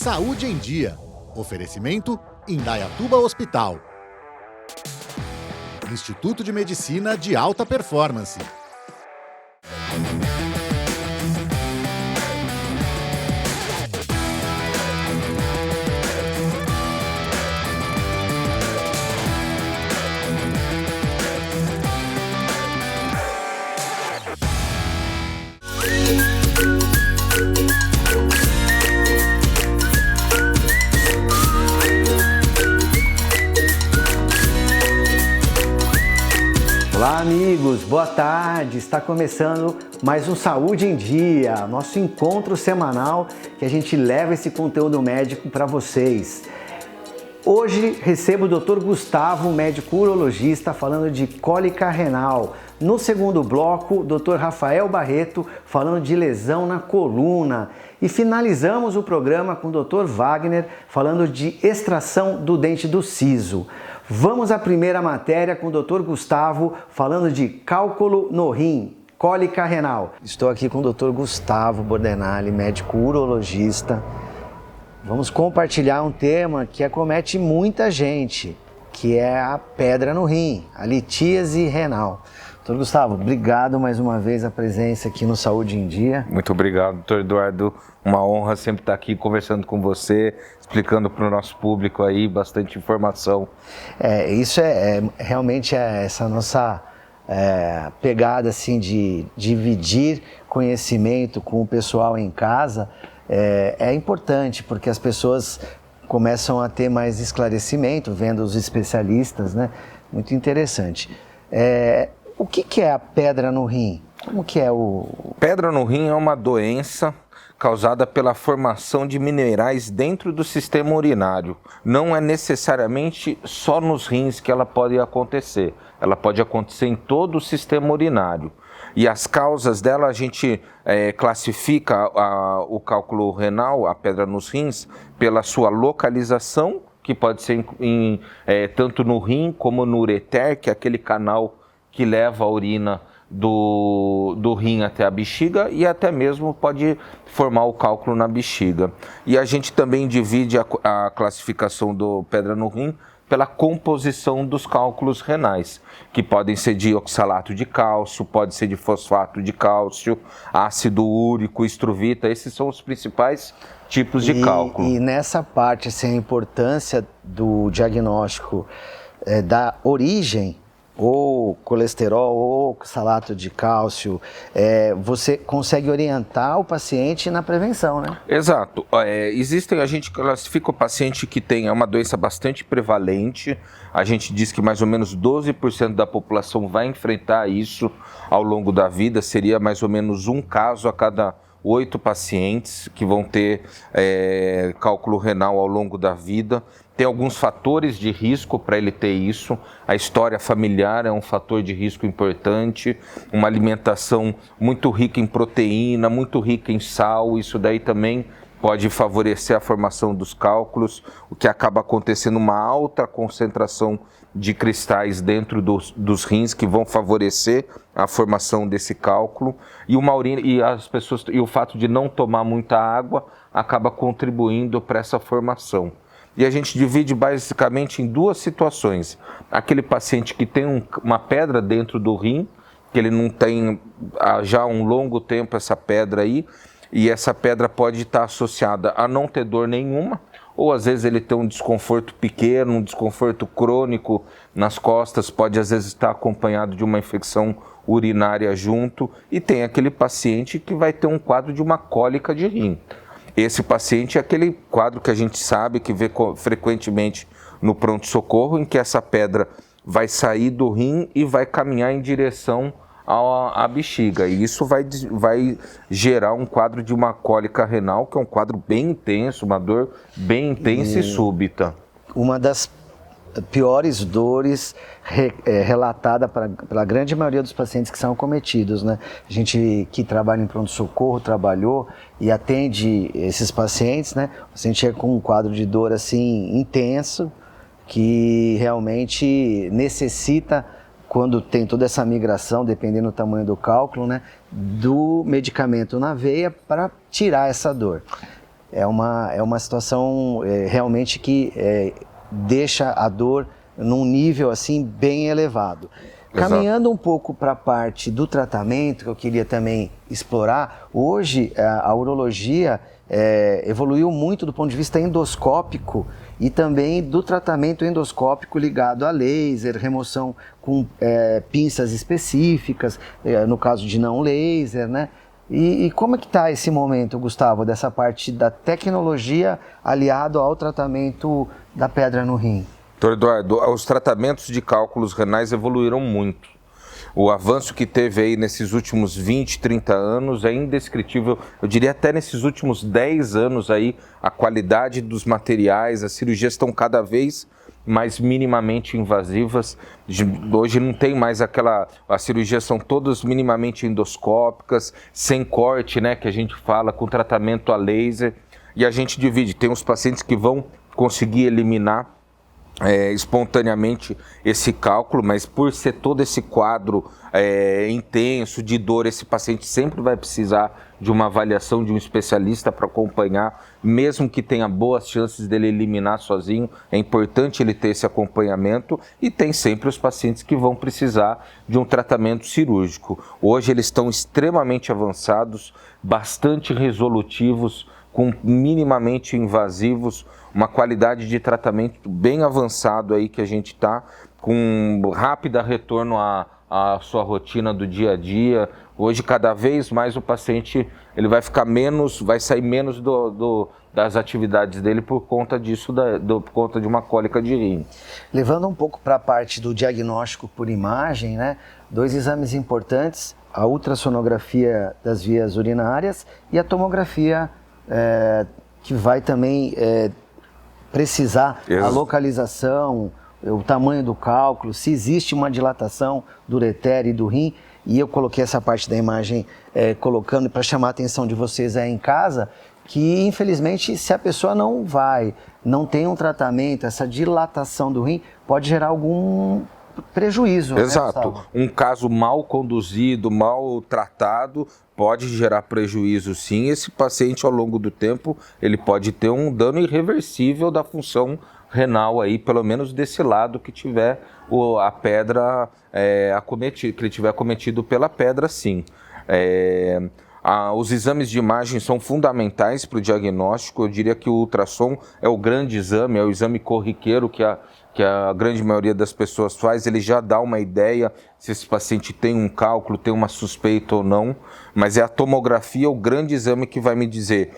Saúde em Dia. Oferecimento Indaiatuba Hospital. Instituto de Medicina de Alta Performance. Olá amigos, boa tarde, está começando mais um Saúde em Dia, nosso encontro semanal que a gente leva esse conteúdo médico para vocês. Hoje recebo o Dr. Gustavo, médico urologista, falando de cólica renal. No segundo bloco, o Dr. Rafael Barreto, falando de lesão na coluna. E finalizamos o programa com o Dr. Wagner, falando de extração do dente do siso. Vamos à primeira matéria com o Dr. Gustavo, falando de cálculo no rim, cólica renal. Estou aqui com o Dr. Gustavo Bordenali, médico urologista. Vamos compartilhar um tema que acomete muita gente, que é a pedra no rim, a litíase renal. Dr. Gustavo, obrigado mais uma vez a presença aqui no Saúde em Dia. Muito obrigado, doutor Eduardo. Uma honra sempre estar aqui conversando com você, explicando para o nosso público aí bastante informação. Isso realmente essa nossa pegada assim de dividir conhecimento com o pessoal em casa. É importante porque as pessoas começam a ter mais esclarecimento vendo os especialistas, né? Muito interessante. O que é a pedra no rim? Como que é o... Pedra no rim é uma doença causada pela formação de minerais dentro do sistema urinário. Não é necessariamente só nos rins que ela pode acontecer. Ela pode acontecer em todo o sistema urinário. E as causas dela a gente classifica o cálculo renal, a pedra nos rins, pela sua localização, que pode ser tanto no rim como no ureter, que é aquele canal que leva a urina do rim até a bexiga e até mesmo pode formar o cálculo na bexiga. E a gente também divide a classificação do pedra no rim pela composição dos cálculos renais, que podem ser de oxalato de cálcio, pode ser de fosfato de cálcio, ácido úrico, estruvita, esses são os principais tipos de cálculo. E nessa parte, assim, a importância do diagnóstico da origem, ou colesterol, ou oxalato de cálcio, você consegue orientar o paciente na prevenção, né? Exato. A gente classifica o paciente que tem uma doença bastante prevalente. A gente diz que mais ou menos 12% da população vai enfrentar isso ao longo da vida. Seria mais ou menos um caso a cada 8 pacientes que vão ter cálculo renal ao longo da vida. Tem alguns fatores de risco para ele ter isso. A história familiar é um fator de risco importante. Uma alimentação muito rica em proteína, muito rica em sal. Isso daí também pode favorecer a formação dos cálculos, o que acaba acontecendo uma alta concentração de cristais dentro dos rins que vão favorecer a formação desse cálculo. E uma urina, e o fato de não tomar muita água acaba contribuindo para essa formação. E a gente divide basicamente em duas situações. Aquele paciente que tem uma pedra dentro do rim, que ele não tem já há um longo tempo essa pedra aí, e essa pedra pode estar associada a não ter dor nenhuma, ou às vezes ele tem um desconforto pequeno, um desconforto crônico nas costas, pode às vezes estar acompanhado de uma infecção urinária junto, e tem aquele paciente que vai ter um quadro de uma cólica de rim. Esse paciente é aquele quadro que a gente sabe, que vê frequentemente no pronto-socorro, em que essa pedra vai sair do rim e vai caminhar em direção à bexiga. E isso vai gerar um quadro de uma cólica renal, que é um quadro bem intenso, uma dor bem intensa e súbita. Uma das piores dores relatada para a grande maioria dos pacientes que são acometidos, né? A gente que trabalha em pronto-socorro trabalhou e atende esses pacientes, né? O paciente é com um quadro de dor assim intenso, que realmente necessita, quando tem toda essa migração, dependendo do tamanho do cálculo, né, do medicamento na veia para tirar essa dor. é uma situação realmente que deixa a dor num nível assim bem elevado. Exato. Caminhando um pouco para a parte do tratamento, que eu queria também explorar, hoje a urologia evoluiu muito do ponto de vista endoscópico e também do tratamento endoscópico ligado a laser, remoção com pinças específicas, no caso de não laser, né? E como é que está esse momento, Gustavo, dessa parte da tecnologia aliado ao tratamento da pedra no rim? Doutor Eduardo, os tratamentos de cálculos renais evoluíram muito. O avanço que teve aí nesses últimos 20, 30 anos é indescritível. Eu diria até nesses últimos 10 anos aí, a qualidade dos materiais, as cirurgias estão cada vez mais minimamente invasivas. Hoje não tem mais as cirurgias são todas minimamente endoscópicas, sem corte, né, que a gente fala, com tratamento a laser. E a gente divide, tem os pacientes que vão conseguir eliminar espontaneamente esse cálculo, mas por ser todo esse quadro intenso de dor, esse paciente sempre vai precisar de uma avaliação de um especialista para acompanhar, mesmo que tenha boas chances dele eliminar sozinho, é importante ele ter esse acompanhamento, e tem sempre os pacientes que vão precisar de um tratamento cirúrgico. Hoje eles estão extremamente avançados, bastante resolutivos, com minimamente invasivos, uma qualidade de tratamento bem avançado aí que a gente está, com rápida retorno à sua rotina do dia a dia. Hoje, cada vez mais o paciente ele vai ficar menos, vai sair menos das atividades dele por conta disso, por conta de uma cólica de rim. Levando um pouco para a parte do diagnóstico por imagem, né? 2 exames importantes, a ultrassonografia das vias urinárias e a tomografia que vai também precisar a localização, o tamanho do cálculo, se existe uma dilatação do ureter e do rim. E eu coloquei essa parte da imagem colocando para chamar a atenção de vocês aí em casa, que infelizmente se a pessoa não tem um tratamento, essa dilatação do rim pode gerar algum prejuízo. Exato. Né, um caso mal conduzido, mal tratado, pode gerar prejuízo sim. Esse paciente, ao longo do tempo, ele pode ter um dano irreversível da função renal aí, pelo menos desse lado que tiver a pedra acometido, que ele tiver acometido pela pedra, sim. Os exames de imagem são fundamentais para o diagnóstico. Eu diria que o ultrassom é o grande exame, é o exame corriqueiro que a grande maioria das pessoas faz. Ele já dá uma ideia se esse paciente tem um cálculo, tem uma suspeita ou não, mas a tomografia é o grande exame que vai me dizer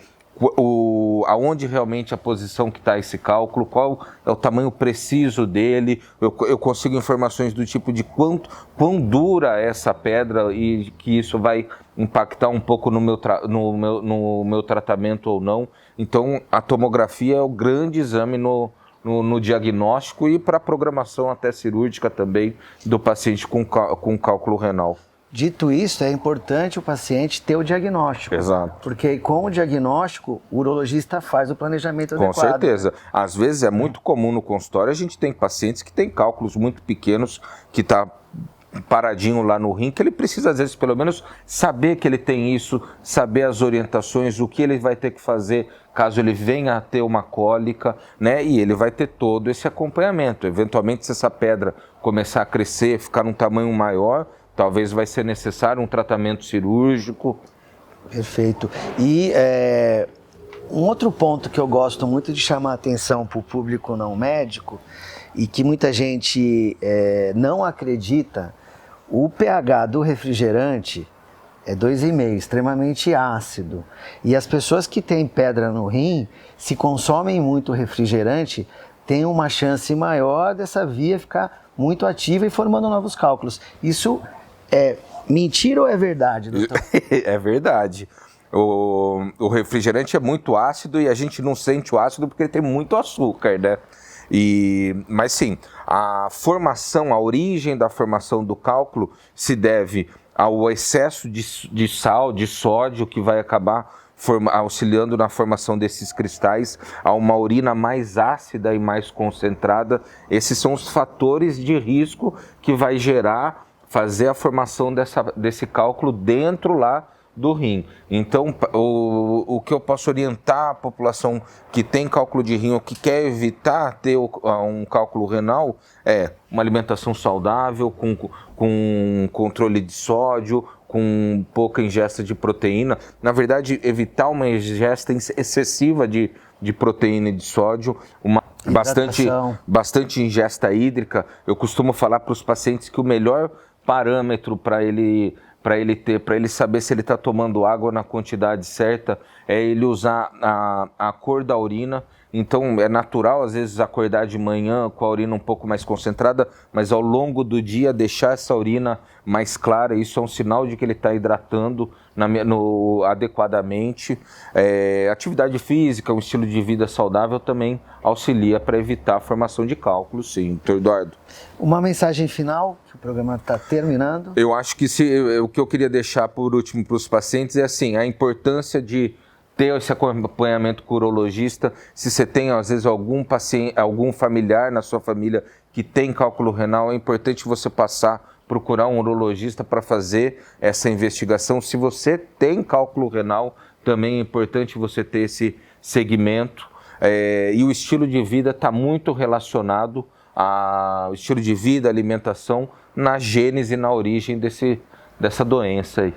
aonde realmente a posição que está esse cálculo, qual é o tamanho preciso dele. Eu consigo informações do tipo de quão dura essa pedra e que isso vai impactar um pouco no meu tratamento ou não. Então a tomografia é o grande exame no diagnóstico e para a programação até cirúrgica também do paciente com cálculo renal. Dito isso, é importante o paciente ter o diagnóstico. Exato. Porque com o diagnóstico, o urologista faz o planejamento adequado. Com certeza. Às vezes é muito comum no consultório, a gente tem pacientes que têm cálculos muito pequenos, que está paradinho lá no rim, que ele precisa, às vezes, pelo menos saber que ele tem isso, saber as orientações, o que ele vai ter que fazer caso ele venha a ter uma cólica, né? E ele vai ter todo esse acompanhamento. Eventualmente, se essa pedra começar a crescer, ficar num tamanho maior, talvez vai ser necessário um tratamento cirúrgico. Perfeito. E um outro ponto que eu gosto muito de chamar a atenção para o público não médico e que muita gente não acredita, o pH do refrigerante é 2,5, extremamente ácido. E as pessoas que têm pedra no rim, se consomem muito refrigerante, têm uma chance maior dessa via ficar muito ativa e formando novos cálculos. Isso é mentira ou é verdade, doutor? É verdade. O refrigerante é muito ácido e a gente não sente o ácido porque ele tem muito açúcar, né? Mas sim, a origem da formação do cálculo se deve ao excesso de sal, de sódio, que vai acabar auxiliando na formação desses cristais, a uma urina mais ácida e mais concentrada. Esses são os fatores de risco que vai fazer a formação desse cálculo dentro lá do rim. Então, o que eu posso orientar a população que tem cálculo de rim ou que quer evitar ter um cálculo renal é uma alimentação saudável, com controle de sódio, com pouca ingesta de proteína. Na verdade, evitar uma ingesta excessiva de proteína e de sódio, bastante ingesta hídrica. Eu costumo falar para os pacientes que o melhor parâmetro para ele saber se ele está tomando água na quantidade certa é ele usar a cor da urina. Então é natural às vezes acordar de manhã com a urina um pouco mais concentrada, mas ao longo do dia deixar essa urina mais clara. Isso é um sinal de que ele está hidratando adequadamente. Atividade física, um estilo de vida saudável também auxilia para evitar a formação de cálculos, sim, doutor Eduardo. Uma mensagem final, que o programa está terminando. Eu acho que o que eu queria deixar por último para os pacientes é assim, a importância de ter esse acompanhamento com o urologista. Se você tem, às vezes, algum paciente, algum familiar na sua família que tem cálculo renal, é importante você procurar um urologista para fazer essa investigação. Se você tem cálculo renal, também é importante você ter esse segmento. E o estilo de vida está muito relacionado ao estilo de vida, alimentação, na gênese e na origem dessa doença aí.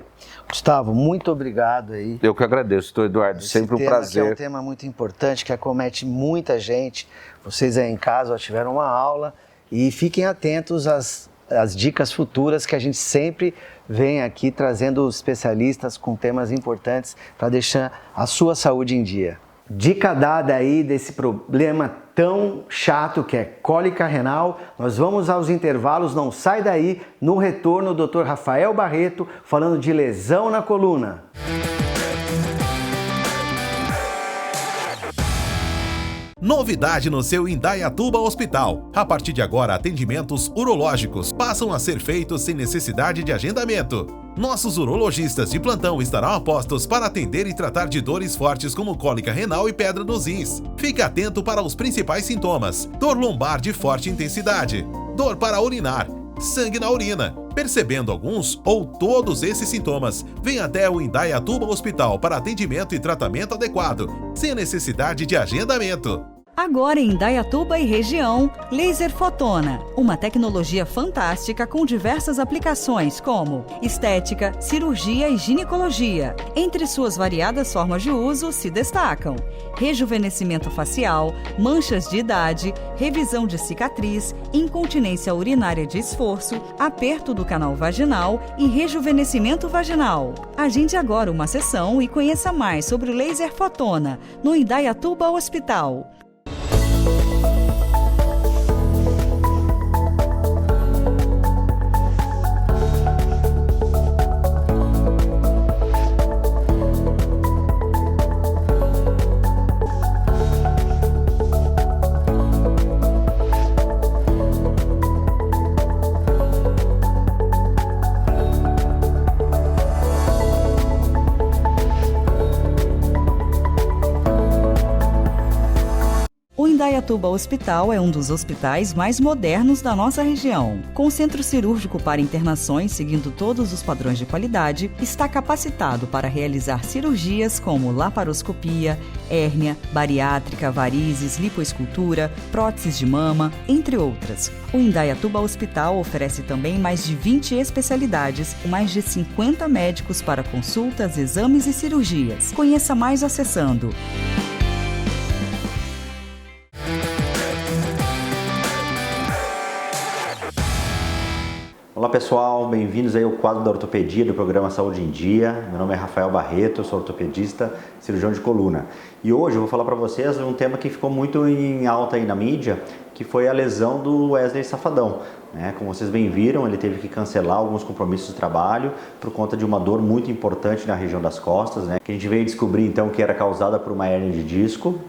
Gustavo, muito obrigado aí. Eu que agradeço, doutor Eduardo, sempre um prazer. É um tema muito importante que acomete muita gente. Vocês aí em casa tiveram uma aula e fiquem atentos às dicas futuras que a gente sempre vem aqui trazendo especialistas com temas importantes para deixar a sua saúde em dia. Dica dada aí desse problema tão chato que é cólica renal. Nós vamos aos intervalos, não sai daí. No retorno, o Dr. Rafael Barreto falando de lesão na coluna. Novidade no seu Indaiatuba Hospital. A partir de agora, atendimentos urológicos passam a ser feitos sem necessidade de agendamento. Nossos urologistas de plantão estarão a postos para atender e tratar de dores fortes como cólica renal e pedra nos rins. Fique atento para os principais sintomas: dor lombar de forte intensidade, dor para urinar, sangue na urina. Percebendo alguns ou todos esses sintomas, venha até o Indaiatuba Hospital para atendimento e tratamento adequado, sem necessidade de agendamento. Agora em Indaiatuba e região, Laser Fotona, uma tecnologia fantástica com diversas aplicações como estética, cirurgia e ginecologia. Entre suas variadas formas de uso se destacam rejuvenescimento facial, manchas de idade, revisão de cicatriz, incontinência urinária de esforço, aperto do canal vaginal e rejuvenescimento vaginal. Agende agora uma sessão e conheça mais sobre o Laser Fotona no Indaiatuba Hospital. O Indaiatuba Hospital é um dos hospitais mais modernos da nossa região. Com centro cirúrgico para internações seguindo todos os padrões de qualidade, está capacitado para realizar cirurgias como laparoscopia, hérnia, bariátrica, varizes, lipoescultura, próteses de mama, entre outras. O Indaiatuba Hospital oferece também mais de 20 especialidades, com mais de 50 médicos para consultas, exames e cirurgias. Conheça mais acessando Olá pessoal, bem-vindos aí ao quadro da ortopedia do programa Saúde em Dia. Meu nome é Rafael Barreto, eu sou ortopedista, cirurgião de coluna. E hoje eu vou falar para vocês um tema que ficou muito em alta aí na mídia, que foi a lesão do Wesley Safadão. Como vocês bem viram, ele teve que cancelar alguns compromissos de trabalho por conta de uma dor muito importante na região das costas, que a gente veio descobrir então que era causada por uma hérnia de disco,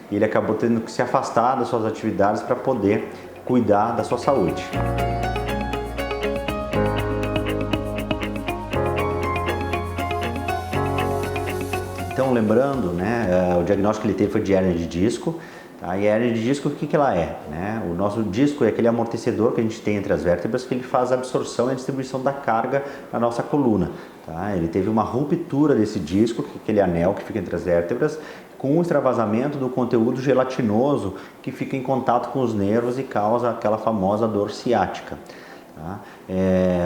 e ele acabou tendo que se afastar das suas atividades para poder cuidar da sua saúde. Então, lembrando, o diagnóstico que ele teve foi de hérnia de disco. Tá? E a hérnia de disco, o que ela é? O nosso disco é aquele amortecedor que a gente tem entre as vértebras que ele faz a absorção e a distribuição da carga na nossa coluna. Tá? Ele teve uma ruptura desse disco, aquele anel que fica entre as vértebras, com o extravasamento do conteúdo gelatinoso que fica em contato com os nervos e causa aquela famosa dor ciática. Tá?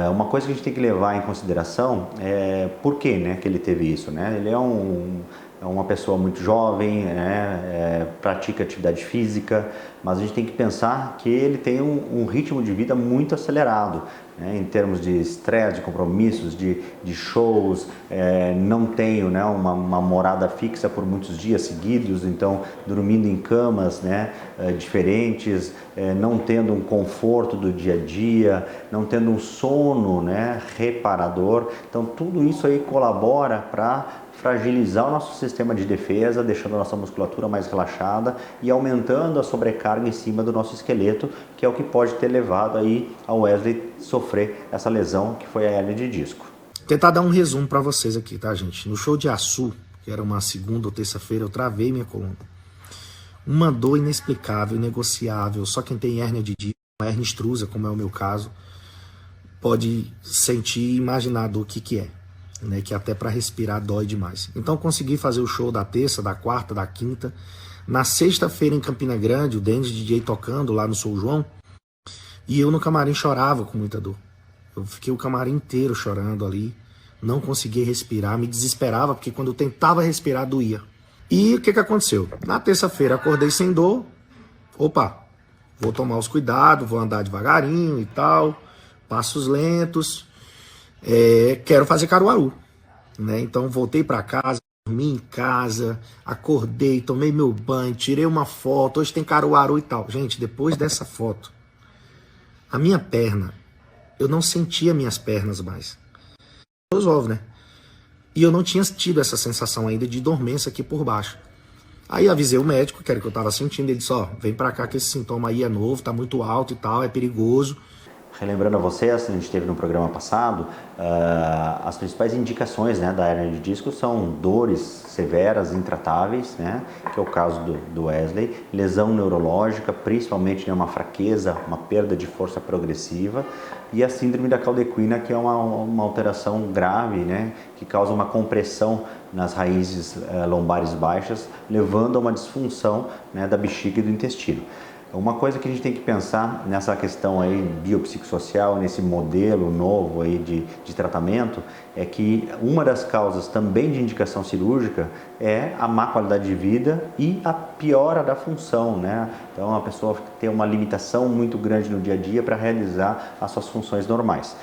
Uma coisa que a gente tem que levar em consideração é por que, né, que ele teve isso. Né? Ele é uma pessoa muito jovem, né, pratica atividade física, mas a gente tem que pensar que ele tem um ritmo de vida muito acelerado, né, em termos de estresse, de compromissos, de shows, não tenho, né, uma morada fixa por muitos dias seguidos, então dormindo em camas, né, diferentes, não tendo um conforto do dia a dia, não tendo um sono, né, reparador. Então tudo isso aí colabora para fragilizar o nosso sistema de defesa, deixando a nossa musculatura mais relaxada e aumentando a sobrecarga em cima do nosso esqueleto, que é o que pode ter levado aí ao Wesley sofrer essa lesão que foi a hérnia de disco. Tentar dar um resumo para vocês aqui, tá, gente? No show de Açu, que era uma segunda ou terça-feira, eu travei minha coluna. Uma dor inexplicável, inegociável. Só quem tem hérnia de disco, uma hérnia extrusa, como é o meu caso, pode sentir e imaginar a dor que é. Né, que até para respirar dói demais. Então consegui fazer o show da terça, da quarta, da quinta. Na sexta-feira em Campina Grande, o Dennis DJ tocando lá no São João, e eu no camarim chorava com muita dor. Eu fiquei o camarim inteiro chorando ali, não conseguia respirar, me desesperava, porque quando eu tentava respirar doía. E o que aconteceu? Na terça-feira acordei sem dor, opa, vou tomar os cuidados, vou andar devagarinho e tal, passos lentos. Quero fazer Caruaru, né? Então voltei para casa, dormi em casa, acordei, tomei meu banho, tirei uma foto, hoje tem Caruaru e tal. Gente, depois dessa foto, a minha perna, eu não sentia minhas pernas mais. Os ovos, né? E eu não tinha tido essa sensação ainda de dormência aqui por baixo. Aí avisei o médico, que era o que eu tava sentindo, ele disse, vem pra cá que esse sintoma aí é novo, tá muito alto e tal, é perigoso. Relembrando a vocês, a gente teve no programa passado, as principais indicações, né, da hérnia de disco são dores severas, intratáveis, né, que é o caso do Wesley, lesão neurológica, principalmente, né, uma fraqueza, uma perda de força progressiva, e a síndrome da caldequina, que é uma alteração grave, né, que causa uma compressão nas raízes lombares baixas, levando a uma disfunção, né, da bexiga e do intestino. Uma coisa que a gente tem que pensar nessa questão aí biopsicossocial, nesse modelo novo aí de tratamento, é que uma das causas também de indicação cirúrgica é a má qualidade de vida e a piora da função, né? Então a pessoa tem uma limitação muito grande no dia a dia para realizar as suas funções normais.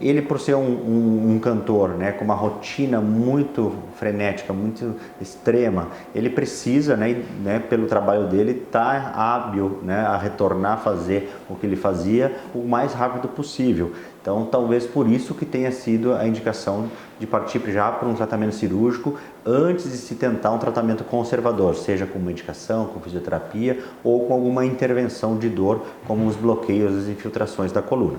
Ele, por ser um cantor, né, com uma rotina muito frenética, muito extrema, ele precisa, né, pelo trabalho dele, estar hábil, né, a retornar a fazer o que ele fazia o mais rápido possível. Então, talvez por isso que tenha sido a indicação de partir já para um tratamento cirúrgico antes de se tentar um tratamento conservador, seja com medicação, com fisioterapia ou com alguma intervenção de dor, como os bloqueios, as infiltrações da coluna.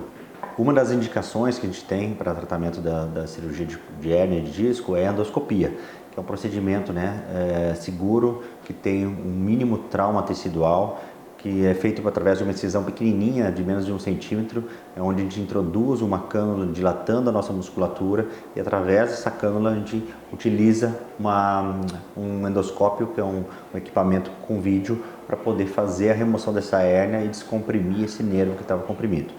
Uma das indicações que a gente tem para tratamento da cirurgia de hérnia de disco é a endoscopia, que é um procedimento, né, seguro, que tem um mínimo trauma tecidual, que é feito através de uma incisão pequenininha, de menos de 1 centímetro, onde a gente introduz uma cânula dilatando a nossa musculatura e através dessa cânula a gente utiliza um endoscópio, que é um equipamento com vídeo, para poder fazer a remoção dessa hérnia e descomprimir esse nervo que estava comprimido.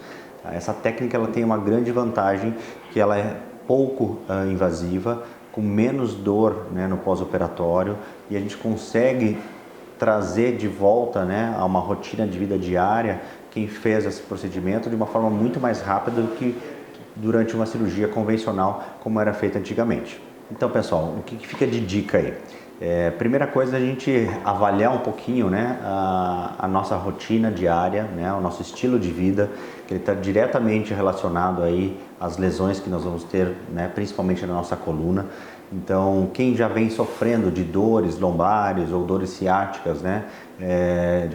Essa técnica ela tem uma grande vantagem, que ela é pouco invasiva, com menos dor, né, no pós-operatório, e a gente consegue trazer de volta, né, a uma rotina de vida diária quem fez esse procedimento de uma forma muito mais rápida do que durante uma cirurgia convencional como era feita antigamente. Então, pessoal, o que fica de dica aí? Primeira coisa, a gente avaliar um pouquinho, né, a nossa rotina diária, né, o nosso estilo de vida, que ele está diretamente relacionado aí às lesões que nós vamos ter, né, principalmente na nossa coluna. Então, quem já vem sofrendo de dores lombares ou dores ciáticas, né,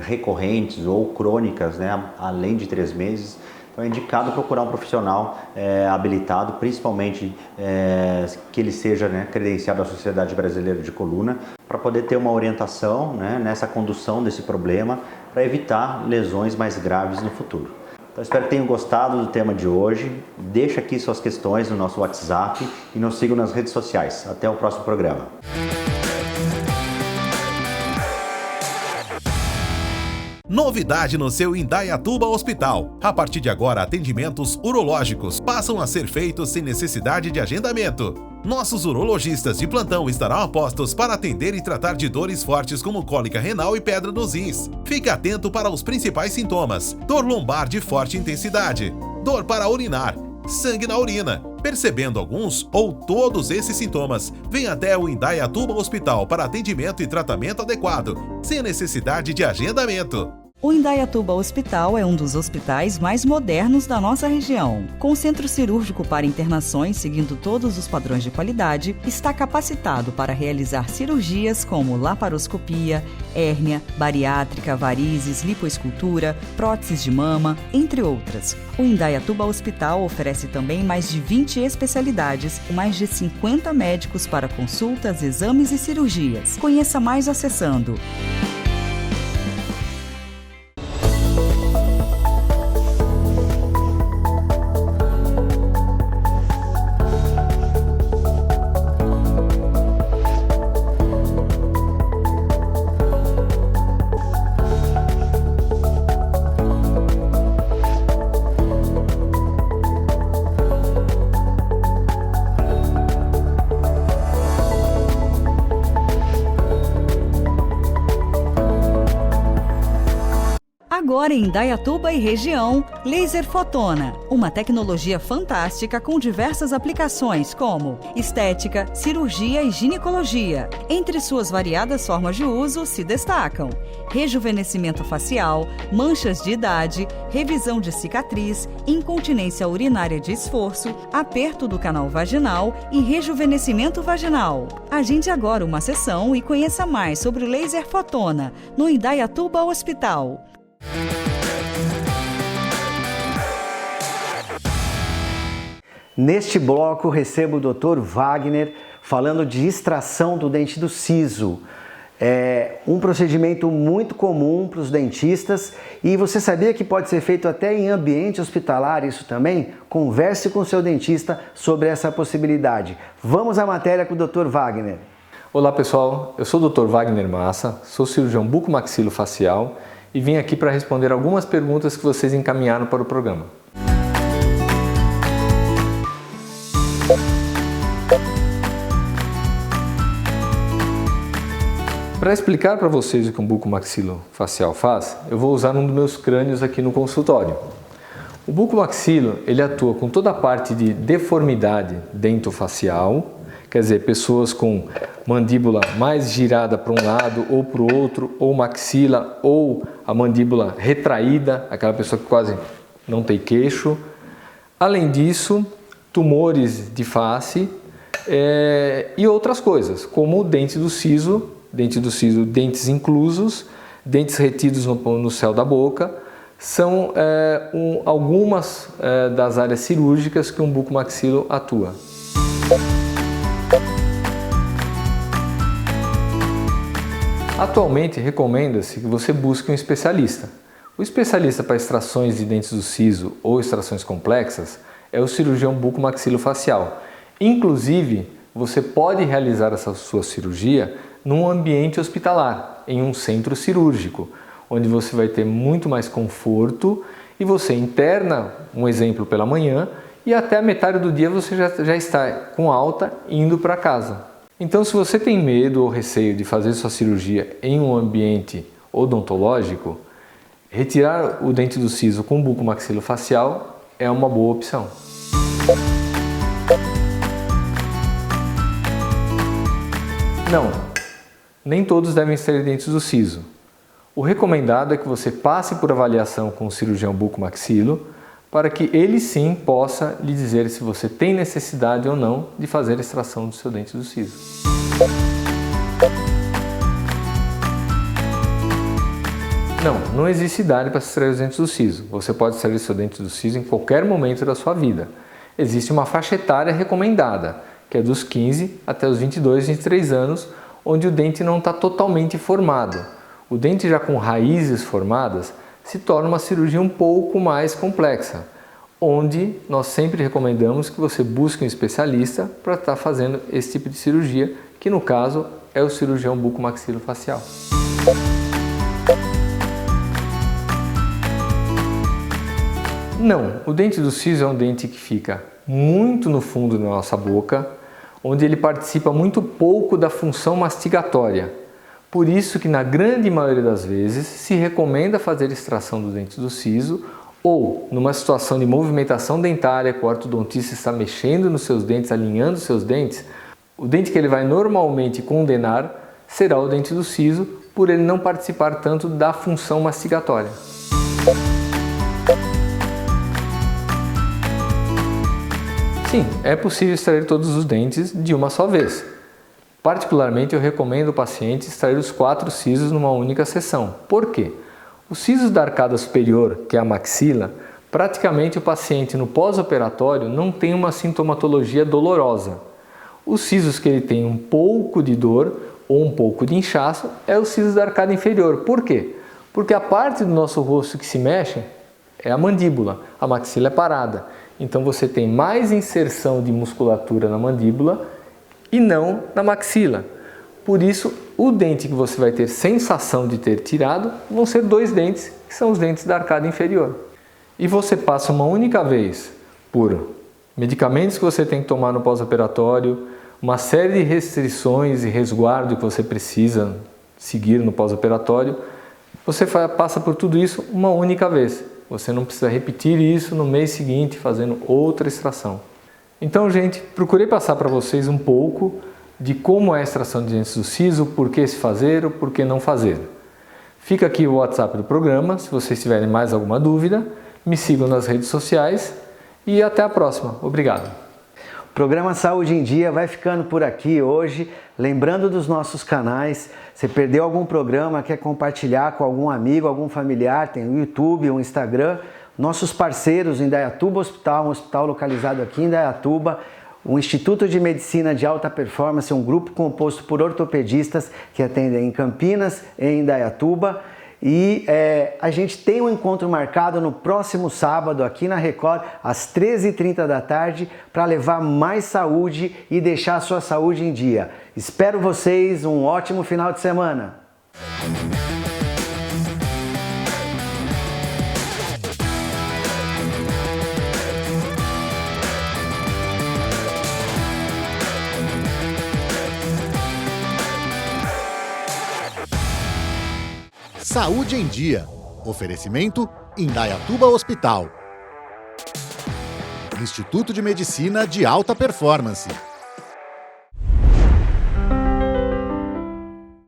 recorrentes ou crônicas, né, além de 3 meses, então é indicado procurar um profissional habilitado, principalmente que ele seja, né, credenciado à Sociedade Brasileira de Coluna, para poder ter uma orientação, né, nessa condução desse problema, para evitar lesões mais graves no futuro. Então, espero que tenham gostado do tema de hoje. Deixa aqui suas questões no nosso WhatsApp e nos sigam nas redes sociais. Até o próximo programa. Novidade no seu Indaiatuba Hospital. A partir de agora, atendimentos urológicos passam a ser feitos sem necessidade de agendamento. Nossos urologistas de plantão estarão a postos para atender e tratar de dores fortes como cólica renal e pedra nos rins. Fique atento para os principais sintomas: dor lombar de forte intensidade, dor para urinar, sangue na urina. Percebendo alguns ou todos esses sintomas, venha até o Indaiatuba Hospital para atendimento e tratamento adequado, sem necessidade de agendamento. O Indaiatuba Hospital é um dos hospitais mais modernos da nossa região. Com centro cirúrgico para internações seguindo todos os padrões de qualidade, está capacitado para realizar cirurgias como laparoscopia, hérnia, bariátrica, varizes, lipoescultura, próteses de mama, entre outras. O Indaiatuba Hospital oferece também mais de 20 especialidades, com mais de 50 médicos para consultas, exames e cirurgias. Conheça mais acessando Agora em Indaiatuba e região, Laser Fotona, uma tecnologia fantástica com diversas aplicações como estética, cirurgia e ginecologia. Entre suas variadas formas de uso se destacam rejuvenescimento facial, manchas de idade, revisão de cicatriz, incontinência urinária de esforço, aperto do canal vaginal e rejuvenescimento vaginal. Agende agora uma sessão e conheça mais sobre o Laser Fotona no Indaiatuba Hospital. Neste bloco, recebo o Dr. Wagner falando de extração do dente do siso. É um procedimento muito comum para os dentistas e você sabia que pode ser feito até em ambiente hospitalar isso também? Converse com o seu dentista sobre essa possibilidade. Vamos à matéria com o Dr. Wagner. Olá pessoal, eu sou o Dr. Wagner Massa, sou cirurgião bucomaxilofacial e vim aqui para responder algumas perguntas que vocês encaminharam para o programa. Para explicar para vocês o que um bucomaxilofacial faz, eu vou usar um dos meus crânios aqui no consultório. O bucomaxilo, ele atua com toda a parte de deformidade dentofacial, quer dizer, pessoas com mandíbula mais girada para um lado ou para o outro, ou maxila, ou a mandíbula retraída, aquela pessoa que quase não tem queixo. Além disso, tumores de face e outras coisas, como o dente do siso, dentes inclusos, dentes retidos no céu da boca, são algumas das áreas cirúrgicas que um bucomaxilo atua. Atualmente, recomenda-se que você busque um especialista. O especialista para extrações de dentes do siso ou extrações complexas é o cirurgião bucomaxilofacial. Inclusive, você pode realizar essa sua cirurgia num ambiente hospitalar, em um centro cirúrgico, onde você vai ter muito mais conforto e você interna, um exemplo, pela manhã e até a metade do dia você já está com alta indo para casa. Então, se você tem medo ou receio de fazer sua cirurgia em um ambiente odontológico, retirar o dente do siso com bucomaxilofacial é uma boa opção. Não, nem todos devem extrair dentes do siso. O recomendado é que você passe por avaliação com o cirurgião bucomaxilo para que ele sim possa lhe dizer se você tem necessidade ou não de fazer a extração do seu dente do siso. Não existe idade para se extrair os dentes do siso. Você pode extrair o seu dente do siso em qualquer momento da sua vida. Existe uma faixa etária recomendada, que é dos 15 até os 22, 23 anos, onde o dente não está totalmente formado. O dente já com raízes formadas se torna uma cirurgia um pouco mais complexa, onde nós sempre recomendamos que você busque um especialista para estar fazendo esse tipo de cirurgia, que no caso é o cirurgião bucomaxilofacial. Não, o dente do siso é um dente que fica muito no fundo da nossa boca, onde ele participa muito pouco da função mastigatória. Por isso que na grande maioria das vezes se recomenda fazer extração do dente do siso ou numa situação de movimentação dentária, que o ortodontista está mexendo nos seus dentes, alinhando os seus dentes, o dente que ele vai normalmente condenar será o dente do siso, por ele não participar tanto da função mastigatória. Sim, é possível extrair todos os dentes de uma só vez. Particularmente, eu recomendo ao paciente extrair os 4 sisos numa única sessão. Por quê? Os sisos da arcada superior, que é a maxila, praticamente o paciente no pós-operatório não tem uma sintomatologia dolorosa. Os sisos que ele tem um pouco de dor ou um pouco de inchaço é os sisos da arcada inferior. Por quê? Porque a parte do nosso rosto que se mexe é a mandíbula, a maxila é parada. Então você tem mais inserção de musculatura na mandíbula e não na maxila. Por isso, o dente que você vai ter sensação de ter tirado vão ser 2 dentes, que são os dentes da arcada inferior. E você passa uma única vez por medicamentos que você tem que tomar no pós-operatório, uma série de restrições e resguardo que você precisa seguir no pós-operatório. Você passa por tudo isso uma única vez. Você não precisa repetir isso no mês seguinte fazendo outra extração. Então, gente, procurei passar para vocês um pouco de como é a extração de dentes do siso, por que se fazer ou por que não fazer. Fica aqui o WhatsApp do programa, se vocês tiverem mais alguma dúvida, me sigam nas redes sociais e até a próxima. Obrigado. O programa Saúde em Dia vai ficando por aqui hoje. Lembrando dos nossos canais, se perdeu algum programa, quer compartilhar com algum amigo, algum familiar, tem o YouTube, o Instagram. Nossos parceiros, Indaiatuba Hospital, um hospital localizado aqui em Indaiatuba, o Instituto de Medicina de Alta Performance, um grupo composto por ortopedistas que atendem em Campinas e em Indaiatuba. E a gente tem um encontro marcado no próximo sábado aqui na Record, às 13h30 da tarde, para levar mais saúde e deixar a sua saúde em dia. Espero vocês, um ótimo final de semana! Saúde em Dia. Oferecimento Indaiatuba Hospital. Instituto de Medicina de Alta Performance.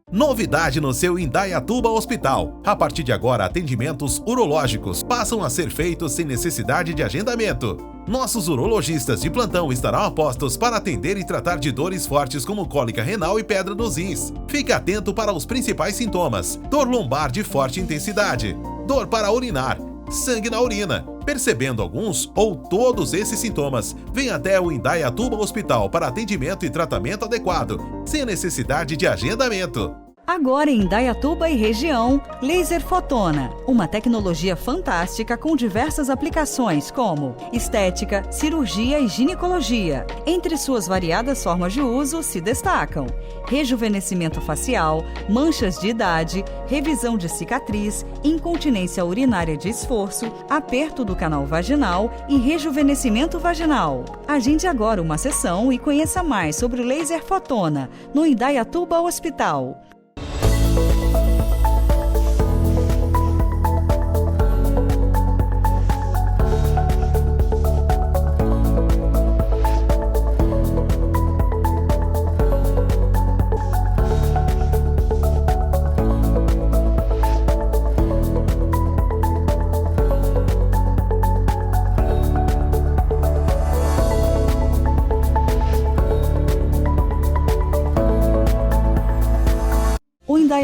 Novidade no seu Indaiatuba Hospital. A partir de agora, atendimentos urológicos passam a ser feitos sem necessidade de agendamento. Nossos urologistas de plantão estarão a postos para atender e tratar de dores fortes como cólica renal e pedra nos rins. Fique atento para os principais sintomas: dor lombar de forte intensidade, dor para urinar, sangue na urina. Percebendo alguns ou todos esses sintomas, venha até o Indaiatuba Hospital para atendimento e tratamento adequado, sem necessidade de agendamento. Agora em Indaiatuba e região, Laser Fotona, uma tecnologia fantástica com diversas aplicações como estética, cirurgia e ginecologia. Entre suas variadas formas de uso se destacam rejuvenescimento facial, manchas de idade, revisão de cicatriz, incontinência urinária de esforço, aperto do canal vaginal e rejuvenescimento vaginal. Agende agora uma sessão e conheça mais sobre o Laser Fotona no Indaiatuba Hospital.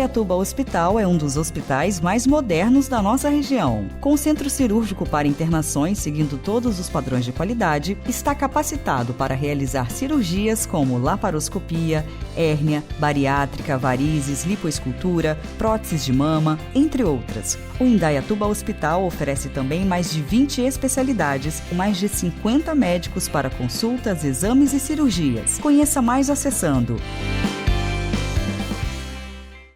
Indaiatuba Hospital é um dos hospitais mais modernos da nossa região. Com centro cirúrgico para internações seguindo todos os padrões de qualidade, está capacitado para realizar cirurgias como laparoscopia, hérnia, bariátrica, varizes, lipoescultura, próteses de mama, entre outras. O Indaiatuba Hospital oferece também mais de 20 especialidades, com mais de 50 médicos para consultas, exames e cirurgias. Conheça mais acessando